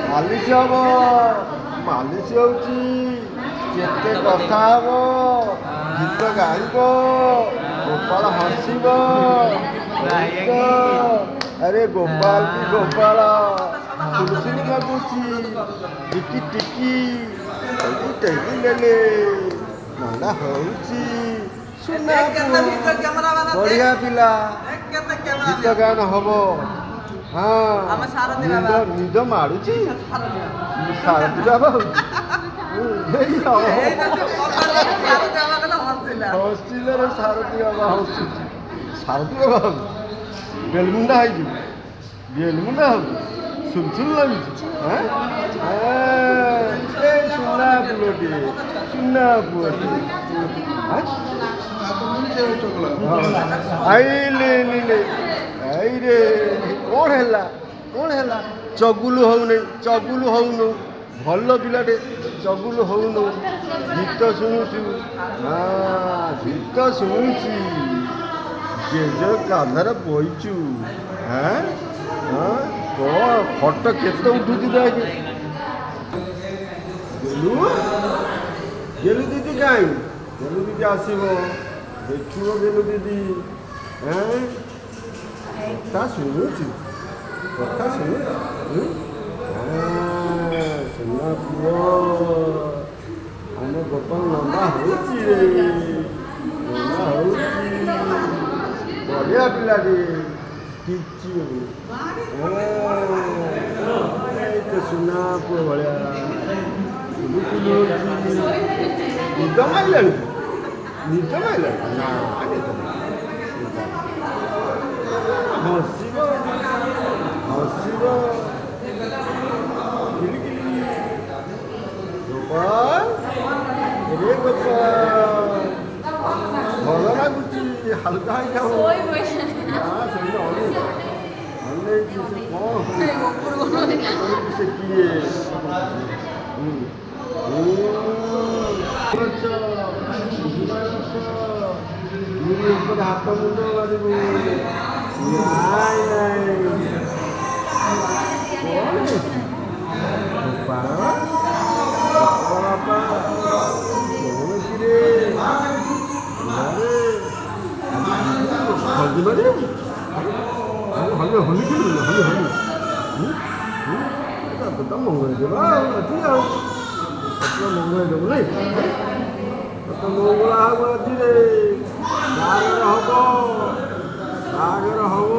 ମାଲିସ ହବ ମାଲିସ ହଉଛି କେତେ କଥା ହବ ଗୀତ ଗାଇବ ଗୋପାଳ ହସିବ ଆରେ ଗୋପାଳ କି ଗୋପାଳ ସୁଲସୁଲି ଲାଗୁଛି ଟିକି ଟିକି ଟେକି ନେଲେ ନଣ୍ଡା ହଉଛି ସୁନା ପୁଅ ବଢିଆ ପିଲା ଗୀତ ଗାନ ହବ। ହଁ ନିଦ ମାଡୁଛି ସାରଥି ବାବା ହଉଛି ହସିଲେ ସାରଥି ବାବା ହସୁଛି ସାରଥି ବାବା ହଉଛି ବେଲମୁଣ୍ଡା ହେଇଯିବ ବେଲମୁଣ୍ଡା ହବ ସୁଲସୁଲ ଲାଗୁଛି ସୁନା ପୁଅଟିଏ ସୁନା ପୁଅଟିଏ ଆଇଲେ ଆଇରେ କ'ଣ ହେଲା ଚଗୁଲୁ ହଉନୁ ଭଲ ପିଲାଟେ ଚଗୁଲୁ ହଉନୁ ଗୀତ ଶୁଣୁଛୁ ଗୀତ ଶୁଣୁଛି ଜେଜ କାନ୍ଧରେ ବଇଛୁ ଫଟୋ କେତେ ଉଠୁଛି ଦେଖ ଗେଲୁ ଦିଦି କାହିଁ ଗେଲୁ ଦିଦି ଆସିବ ଦେଖିବ ଗେଲୁ ଦିଦି କଥା ଶୁଣୁଛୁ ସୁନା ପୁଅ ଆମ ଗୋପାଳ ଲମ୍ବା ହଉଛି ବଢିଆ ପିଲାଟି କିଛି ସୁନା ପୁଅ ଭଳିଆ ନିଦ ମାରିଲାଣି ନା ହସିବ ଗୋପାଳ ଭଲ ଲାଗୁଛି ହାଲକା ହେଇଯାଉ ଅନେଇଛି ସେ କ'ଣ ସେ କିଏ ଉପରେ ହାତ ମୁଣ୍ଡ ମାରିବୁ ମଙ୍ଗଳ ଦେବା ମଙ୍ଗଳ ଦେବୁ ନାଇଁ ମଙ୍ଗଳ ହବ ଏଥିରେ ବାହାଘର ହବ